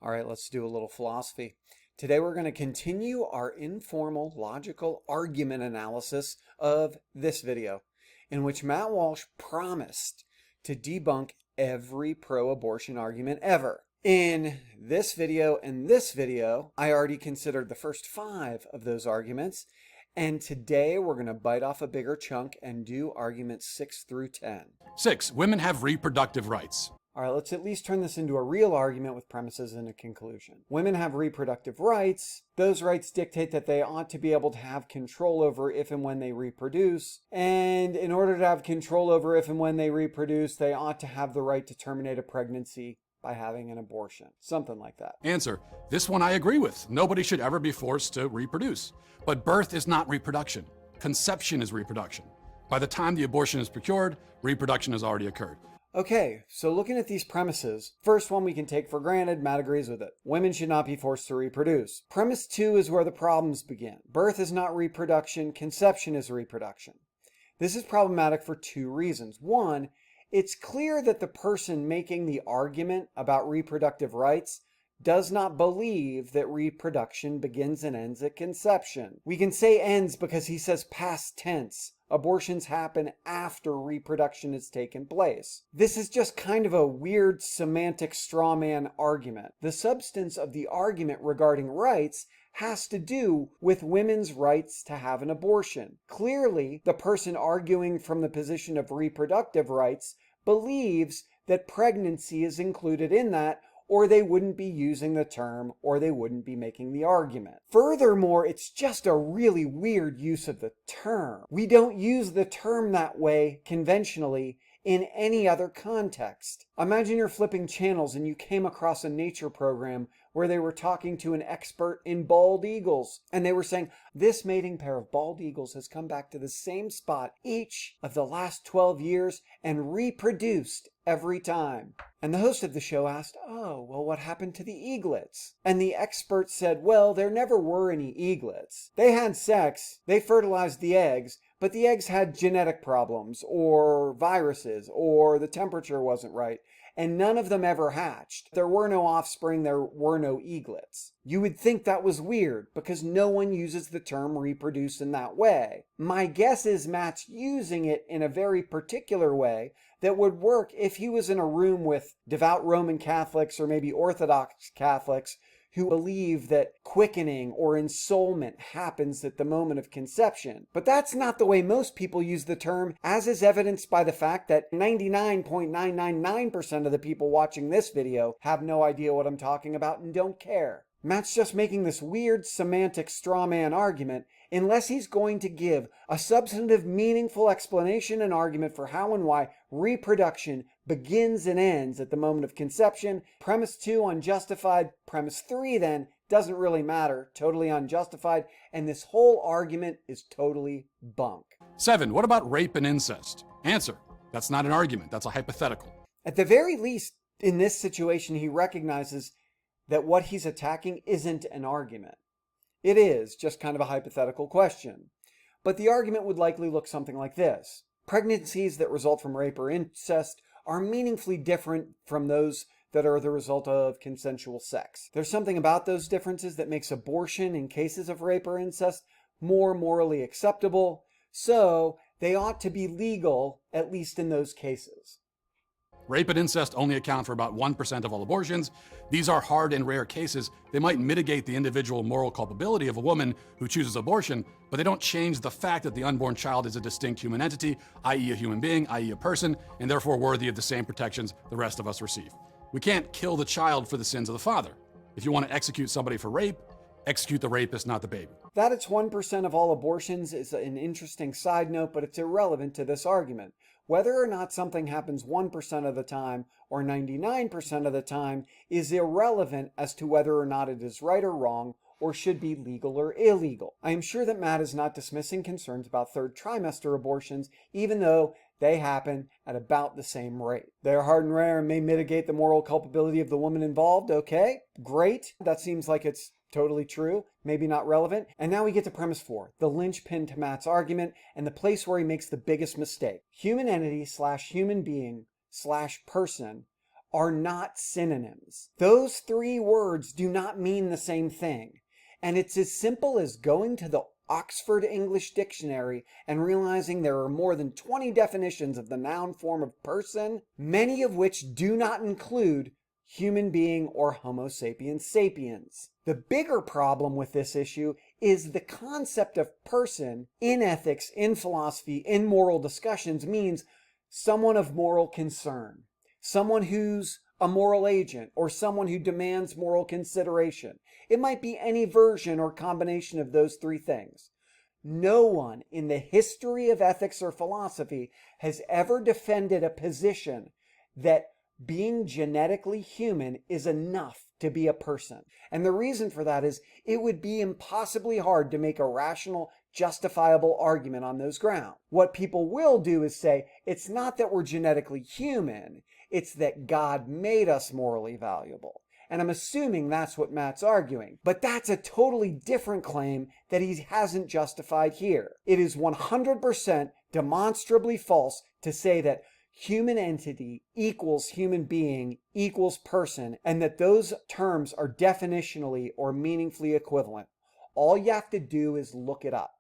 All right, let's do a little philosophy. Today we're going to continue our informal logical argument analysis of this video, in which Matt Walsh promised to debunk every pro-abortion argument ever. In this video and this video, I already considered the first 5 of those arguments, and today we're going to bite off a bigger chunk and do arguments 6 through 10. 6. Women have reproductive rights. All right, let's at least turn this into a real argument with premises and a conclusion. Women have reproductive rights. Those rights dictate that they ought to be able to have control over if and when they reproduce. And in order to have control over if and when they reproduce, they ought to have the right to terminate a pregnancy by having an abortion. Something like that. Answer. This one I agree with. Nobody should ever be forced to reproduce. But birth is not reproduction. Conception is reproduction. By the time the abortion is procured, reproduction has already occurred. Okay, so looking at these premises, first one we can take for granted, Matt agrees with it. Women should not be forced to reproduce. Premise 2 is where the problems begin. Birth is not reproduction, conception is reproduction. This is problematic for 2 reasons. One, it's clear that the person making the argument about reproductive rights does not believe that reproduction begins and ends at conception. We can say ends because he says past tense. Abortions happen after reproduction has taken place. This is just kind of a weird semantic straw man argument. The substance of the argument regarding rights has to do with women's rights to have an abortion. Clearly, the person arguing from the position of reproductive rights believes that pregnancy is included in that, or they wouldn't be using the term, or they wouldn't be making the argument. Furthermore, it's just a really weird use of the term. We don't use the term that way conventionally in any other context. Imagine you're flipping channels and you came across a nature program where they were talking to an expert in bald eagles, and they were saying, this mating pair of bald eagles has come back to the same spot each of the last 12 years and reproduced every time. And the host of the show asked, oh, well, what happened to the eaglets? And the expert said, well, there never were any eaglets. They had sex, they fertilized the eggs, but the eggs had genetic problems, or viruses, or the temperature wasn't right, and none of them ever hatched. There were no offspring, there were no eaglets. You would think that was weird, because no one uses the term reproduce in that way. My guess is Matt's using it in a very particular way that would work if he was in a room with devout Roman Catholics or maybe Orthodox Catholics who believe that quickening or ensoulment happens at the moment of conception. But that's not the way most people use the term, as is evidenced by the fact that 99.999% of the people watching this video have no idea what I'm talking about and don't care. Matt's just making this weird semantic straw man argument unless he's going to give a substantive, meaningful explanation and argument for how and why reproduction begins and ends at the moment of conception. Premise 2, unjustified. Premise 3, then, doesn't really matter, totally unjustified, and this whole argument is totally bunk. 7. What about rape and incest? Answer. That's not an argument, that's a hypothetical. At the very least, in this situation, he recognizes that what he's attacking isn't an argument. It is just kind of a hypothetical question. But the argument would likely look something like this. Pregnancies that result from rape or incest are meaningfully different from those that are the result of consensual sex. There's something about those differences that makes abortion in cases of rape or incest more morally acceptable, so they ought to be legal, at least in those cases. Rape and incest only account for about 1% of all abortions. These are hard and rare cases. They might mitigate the individual moral culpability of a woman who chooses abortion, but they don't change the fact that the unborn child is a distinct human entity, i.e. a human being, i.e. a person, and therefore worthy of the same protections the rest of us receive. We can't kill the child for the sins of the father. If you want to execute somebody for rape, execute the rapist, not the baby. That it's 1% of all abortions is an interesting side note, but it's irrelevant to this argument. Whether or not something happens 1% of the time or 99% of the time is irrelevant as to whether or not it is right or wrong or should be legal or illegal. I am sure that Matt is not dismissing concerns about third trimester abortions, even though they happen at about the same rate. They are hard and rare and may mitigate the moral culpability of the woman involved. Okay, great. That seems like it's totally true, maybe not relevant. And now we get to premise 4, the linchpin to Matt's argument and the place where he makes the biggest mistake. Human entity / human being / person are not synonyms. Those three words do not mean the same thing. And it's as simple as going to the Oxford English Dictionary and realizing there are more than 20 definitions of the noun form of person, many of which do not include human being or Homo sapiens sapiens. The bigger problem with this issue is the concept of person in ethics, in philosophy, in moral discussions means someone of moral concern, someone who's a moral agent, or someone who demands moral consideration. It might be any version or combination of those three things. No one in the history of ethics or philosophy has ever defended a position that being genetically human is enough to be a person. And the reason for that is it would be impossibly hard to make a rational, justifiable argument on those grounds. What people will do is say, it's not that we're genetically human, it's that God made us morally valuable. And I'm assuming that's what Matt's arguing. But that's a totally different claim that he hasn't justified here. It is 100% demonstrably false to say that human entity equals human being equals person, and that those terms are definitionally or meaningfully equivalent. All you have to do is look it up.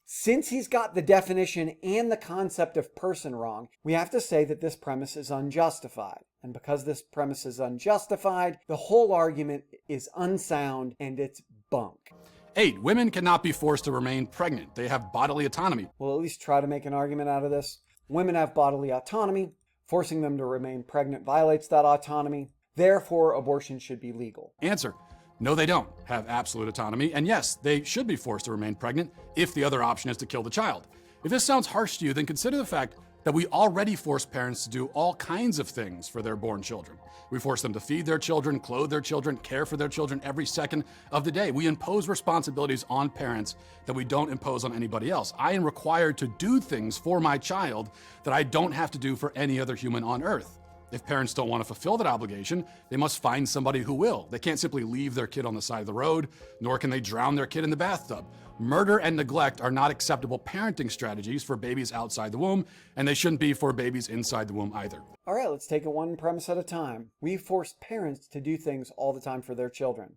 Since he's got the definition and the concept of person wrong, we have to say that this premise is unjustified. And because this premise is unjustified, the whole argument is unsound and it's bunk. 8. Women cannot be forced to remain pregnant. They have bodily autonomy. We'll at least try to make an argument out of this. Women have bodily autonomy. Forcing them to remain pregnant violates that autonomy. Therefore, abortion should be legal. Answer. No, they don't have absolute autonomy. And yes, they should be forced to remain pregnant if the other option is to kill the child. If this sounds harsh to you, then consider the fact that we already force parents to do all kinds of things for their born children. We force them to feed their children, clothe their children, care for their children every second of the day. We impose responsibilities on parents that we don't impose on anybody else. I am required to do things for my child that I don't have to do for any other human on earth. If parents don't want to fulfill that obligation, they must find somebody who will. They can't simply leave their kid on the side of the road, nor can they drown their kid in the bathtub. Murder and neglect are not acceptable parenting strategies for babies outside the womb, and they shouldn't be for babies inside the womb either. All right, let's take it one premise at a time. We force parents to do things all the time for their children.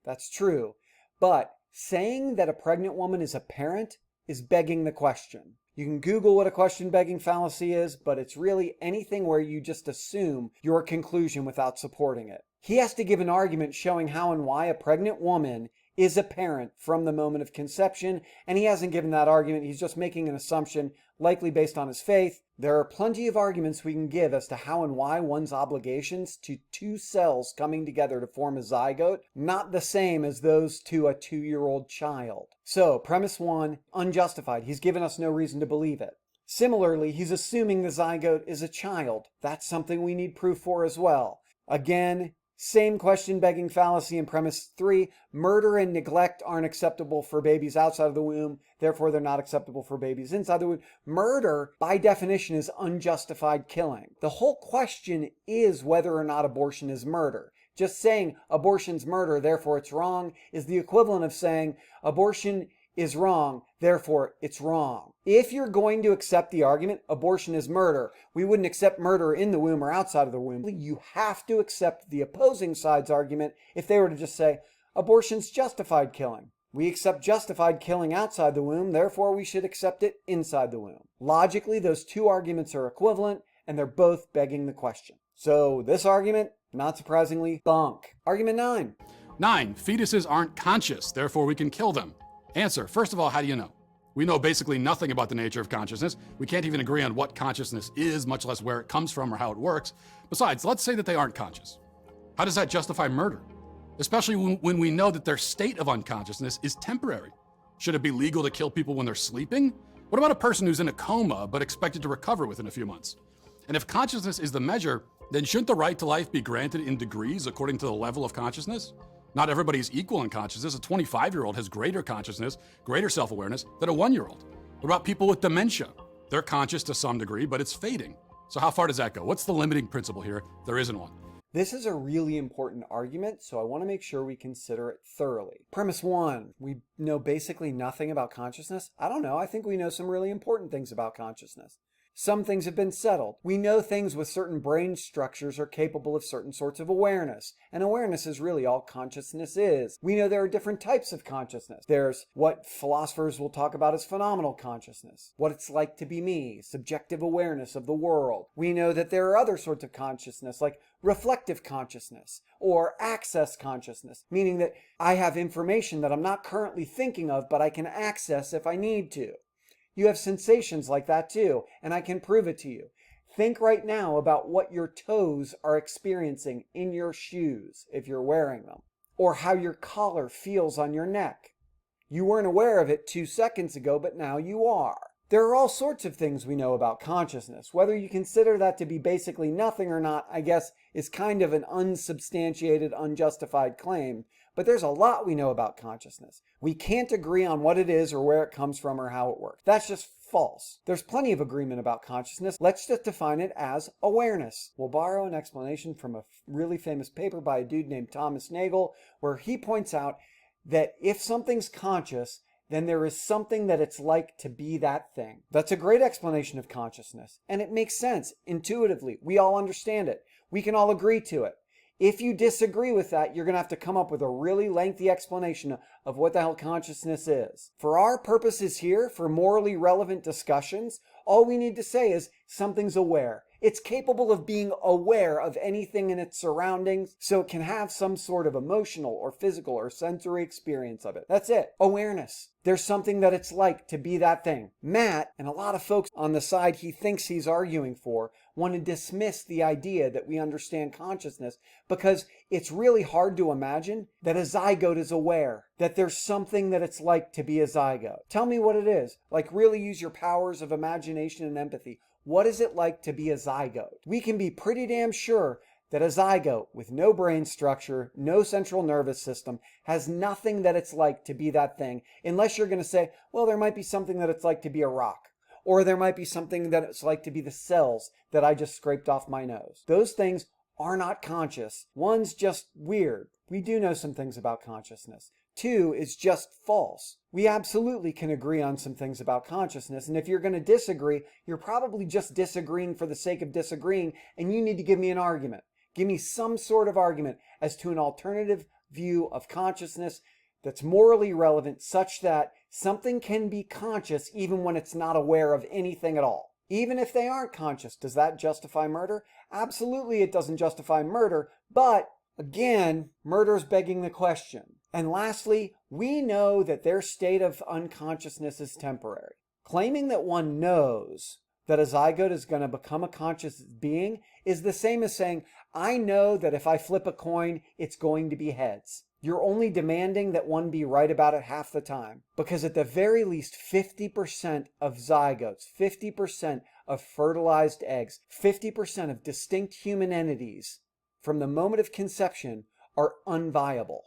That's true, but saying that a pregnant woman is a parent is begging the question. You can Google what a question-begging fallacy is, but it's really anything where you just assume your conclusion without supporting it. He has to give an argument showing how and why a pregnant woman is a parent from the moment of conception, and he hasn't given that argument. He's just making an assumption, likely based on his faith. There are plenty of arguments we can give as to how and why one's obligations to two cells coming together to form a zygote not the same as those to a 2-year-old child. So, premise 1, unjustified. He's given us no reason to believe it. Similarly, he's assuming the zygote is a child. That's something we need proof for as well. Again, same question-begging fallacy in premise 3. Murder and neglect aren't acceptable for babies outside of the womb, therefore they're not acceptable for babies inside the womb. Murder, by definition, is unjustified killing. The whole question is whether or not abortion is murder. Just saying abortion's murder, therefore it's wrong, is the equivalent of saying abortion is wrong, therefore it's wrong. If you're going to accept the argument, abortion is murder, we wouldn't accept murder in the womb or outside of the womb. You have to accept the opposing side's argument if they were to just say, abortion's justified killing. We accept justified killing outside the womb, therefore we should accept it inside the womb. Logically, those two arguments are equivalent, and they're both begging the question. So this argument, not surprisingly, bunk. Argument 9. 9. Fetuses aren't conscious, therefore we can kill them. Answer. First of all, how do you know? We know basically nothing about the nature of consciousness. We can't even agree on what consciousness is, much less where it comes from or how it works. Besides, let's say that they aren't conscious. How does that justify murder? Especially when we know that their state of unconsciousness is temporary. Should it be legal to kill people when they're sleeping? What about a person who's in a coma but expected to recover within a few months? And if consciousness is the measure, then shouldn't the right to life be granted in degrees according to the level of consciousness? Not everybody is equal in consciousness. A 25-year-old has greater consciousness, greater self-awareness than a 1-year-old. What about people with dementia? They're conscious to some degree, but it's fading. So how far does that go? What's the limiting principle here? There isn't one. This is a really important argument, so I want to make sure we consider it thoroughly. Premise 1, we know basically nothing about consciousness. I don't know. I think we know some really important things about consciousness. Some things have been settled. We know things with certain brain structures are capable of certain sorts of awareness, and awareness is really all consciousness is. We know there are different types of consciousness. There's what philosophers will talk about as phenomenal consciousness, what it's like to be me, subjective awareness of the world. We know that there are other sorts of consciousness, like reflective consciousness or access consciousness, meaning that I have information that I'm not currently thinking of, but I can access if I need to. You have sensations like that too, and I can prove it to you. Think right now about what your toes are experiencing in your shoes if you're wearing them, or how your collar feels on your neck. You weren't aware of it 2 seconds ago, but now you are. There are all sorts of things we know about consciousness. Whether you consider that to be basically nothing or not, I guess, is kind of an unsubstantiated, unjustified claim. But there's a lot we know about consciousness. We can't agree on what it is or where it comes from or how it works. That's just false. There's plenty of agreement about consciousness. Let's just define it as awareness. We'll borrow an explanation from a really famous paper by a dude named Thomas Nagel, where he points out that if something's conscious, then there is something that it's like to be that thing. That's a great explanation of consciousness, and it makes sense intuitively. We all understand it. We can all agree to it. If you disagree with that, you're going to have to come up with a really lengthy explanation of what the hell consciousness is. For our purposes here, for morally relevant discussions, all we need to say is something's aware. It's capable of being aware of anything in its surroundings, so it can have some sort of emotional or physical or sensory experience of it. That's it. Awareness. There's something that it's like to be that thing. Matt, and a lot of folks on the side he thinks he's arguing for, want to dismiss the idea that we understand consciousness because it's really hard to imagine that a zygote is aware, that there's something that it's like to be a zygote. Tell me what it is. Like, really use your powers of imagination and empathy. What is it like to be a zygote? We can be pretty damn sure that a zygote with no brain structure, no central nervous system, has nothing that it's like to be that thing, unless you're going to say, well, there might be something that it's like to be a rock, or there might be something that it's like to be the cells that I just scraped off my nose. Those things are not conscious. One's just weird. We do know some things about consciousness. 2 is just false. We absolutely can agree on some things about consciousness, and if you're going to disagree, you're probably just disagreeing for the sake of disagreeing, and you need to give me an argument. Give me some sort of argument as to an alternative view of consciousness that's morally relevant such that something can be conscious even when it's not aware of anything at all. Even if they aren't conscious, does that justify murder? Absolutely it doesn't justify murder, but again, murder's begging the question. And lastly, we know that their state of unconsciousness is temporary. Claiming that one knows that a zygote is going to become a conscious being is the same as saying, I know that if I flip a coin, it's going to be heads. You're only demanding that one be right about it half the time. Because at the very least, 50% of zygotes, 50% of fertilized eggs, 50% of distinct human entities from the moment of conception are unviable.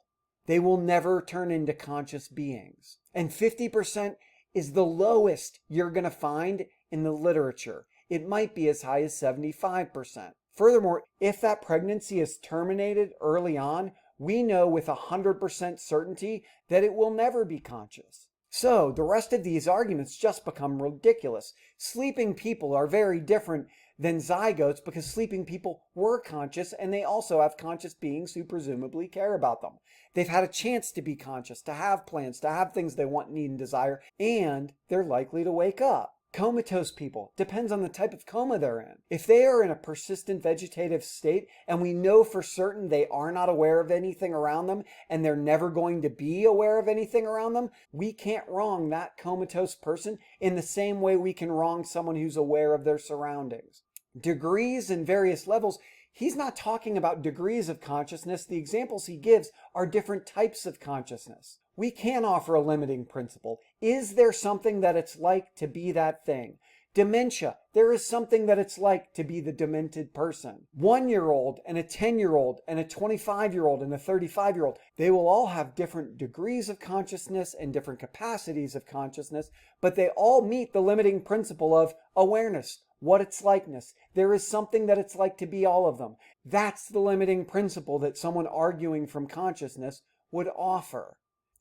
They will never turn into conscious beings. And 50% is the lowest you're going to find in the literature. It might be as high as 75%. Furthermore, if that pregnancy is terminated early on, we know with 100% certainty that it will never be conscious. So the rest of these arguments just become ridiculous. Sleeping people are very different than zygotes because sleeping people were conscious and they also have conscious beings who presumably care about them. They've had a chance to be conscious, to have plans, to have things they want, need, and desire, and they're likely to wake up. Comatose people, depends on the type of coma they're in. If they are in a persistent vegetative state and we know for certain they are not aware of anything around them and they're never going to be aware of anything around them, we can't wrong that comatose person in the same way we can wrong someone who's aware of their surroundings. Degrees and various levels, he's not talking about degrees of consciousness. The examples he gives are different types of consciousness. We can offer a limiting principle. Is there something that it's like to be that thing? Dementia. There is something that it's like to be the demented person. 1-year-old and a 10-year-old and a 25-year-old and a 35-year-old. They will all have different degrees of consciousness and different capacities of consciousness, but they all meet the limiting principle of awareness, what it's likeness. There is something that it's like to be all of them. That's the limiting principle that someone arguing from consciousness would offer.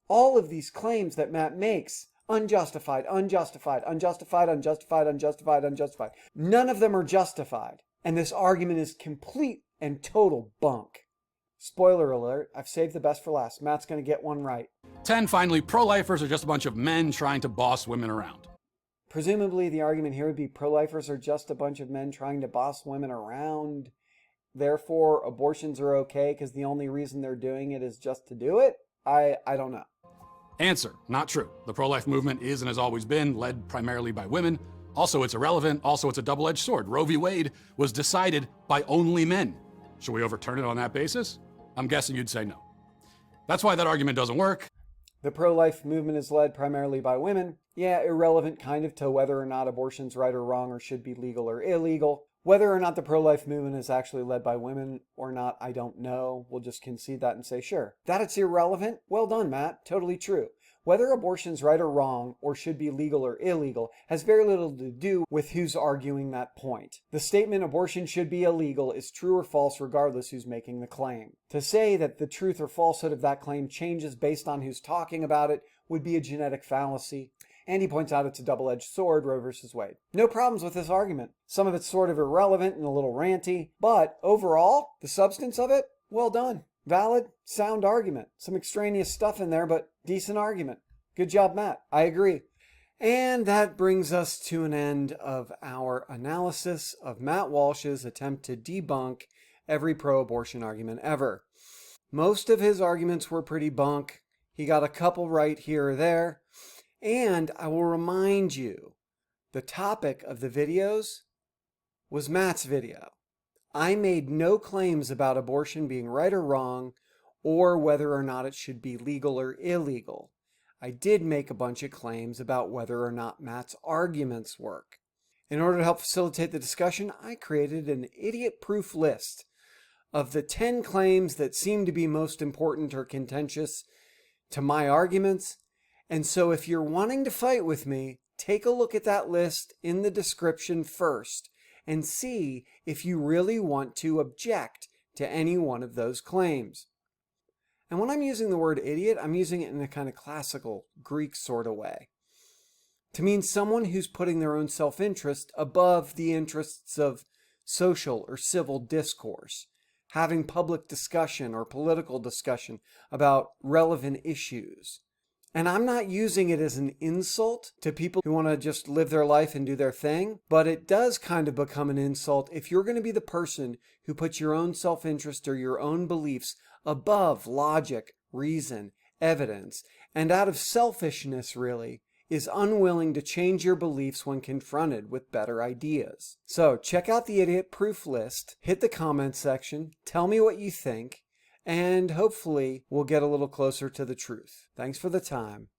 All of these claims that Matt makes Unjustified, unjustified, unjustified, unjustified, unjustified, unjustified. None of them are justified. And this argument is complete and total bunk. Spoiler alert, I've saved the best for last. Matt's going to get one right. 10, finally, pro-lifers are just a bunch of men trying to boss women around. Presumably the argument here would be pro-lifers are just a bunch of men trying to boss women around. Therefore, abortions are okay because the only reason they're doing it is just to do it? I don't know. Answer, not true. The pro-life movement is and has always been led primarily by women. Also, it's irrelevant. Also, it's a double-edged sword. Roe v. Wade was decided by only men. Should we overturn it on that basis? I'm guessing you'd say no. That's why that argument doesn't work. The pro-life movement is led primarily by women. Yeah, irrelevant kind of to whether or not abortion's right or wrong or should be legal or illegal. Whether or not the pro-life movement is actually led by women or not, I don't know. We'll just concede that and say, sure. That it's irrelevant? Well done, Matt. Totally true. Whether abortion's right or wrong or should be legal or illegal has very little to do with who's arguing that point. The statement abortion should be illegal is true or false regardless who's making the claim. To say that the truth or falsehood of that claim changes based on who's talking about it would be a genetic fallacy. And he points out it's a double-edged sword, Roe versus Wade. No problems with this argument. Some of it's sort of irrelevant and a little ranty, but overall, the substance of it, well done. Valid, sound argument. Some extraneous stuff in there, but decent argument. Good job, Matt. I agree. And that brings us to an end of our analysis of Matt Walsh's attempt to debunk every pro-abortion argument ever. Most of his arguments were pretty bunk. He got a couple right here or there. And I will remind you, the topic of the videos was Matt's video. I made no claims about abortion being right or wrong, or whether or not it should be legal or illegal. I did make a bunch of claims about whether or not Matt's arguments work. In order to help facilitate the discussion, I created an idiot-proof list of the 10 claims that seem to be most important or contentious to my arguments. And so if you're wanting to fight with me, take a look at that list in the description first and see if you really want to object to any one of those claims. And when I'm using the word idiot, I'm using it in a kind of classical Greek sort of way, to mean someone who's putting their own self-interest above the interests of social or civil discourse, having public discussion or political discussion about relevant issues. And I'm not using it as an insult to people who want to just live their life and do their thing, but it does kind of become an insult if you're going to be the person who puts your own self-interest or your own beliefs above logic, reason, evidence, and out of selfishness, really, is unwilling to change your beliefs when confronted with better ideas. So check out the idiot proof list, hit the comment section, tell me what you think, and hopefully we'll get a little closer to the truth. Thanks for the time.